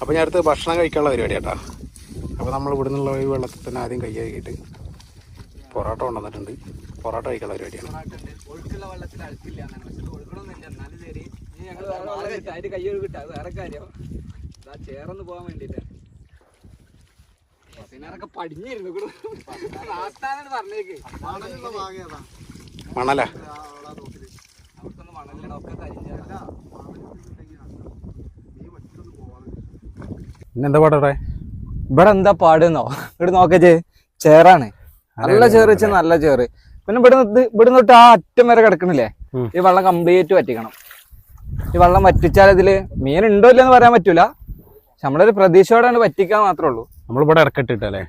അപ്പോൾ ഞാൻ അടുത്ത് ഭക്ഷണം കഴിക്കാനുള്ള പരിപാടി കേട്ടോ. അപ്പോൾ നമ്മൾ ഇവിടെ നിന്നുള്ള ഈ വെള്ളത്തിൽ തന്നെ ആദ്യം കൈ കഴുകിയിട്ട് പൊറോട്ട കൊണ്ടുവന്നിട്ടുണ്ട്. പൊറോട്ട കഴിക്കാനുള്ള പരിപാടിയാണ്. ചേർന്ന് പോകാൻ വേണ്ടിട്ട് പടിഞ്ഞിരുന്നു പറഞ്ഞേക്ക് മണല അവർക്കൊന്നും മണലില്ല, ഒക്കെ കരിഞ്ഞ. പിന്നെന്താ പാടേ ഇവിടെ എന്താ പാടുന്നോ? ഇവിടെ നോക്കേ, ചേറാണ്, നല്ല ചേറ് വെച്ചാൽ നല്ല ചേറ്. പിന്നെ ഇവിടെ തൊട്ട് ആ അറ്റം വരെ കിടക്കണില്ലേ, ഈ വെള്ളം കംപ്ലീറ്റ് വറ്റിക്കണം. ഈ വെള്ളം വറ്റിച്ചാൽ ഇതില് മീൻ ഉണ്ടോ ഇല്ലെന്ന് പറയാൻ പറ്റൂല. നമ്മളൊരു പ്രതീക്ഷയോടെ വറ്റിക്കാൻ മാത്രമേ ഉള്ളൂ. നമ്മളിവിടെ ഇറക്കിട്ടിട്ടല്ലേ.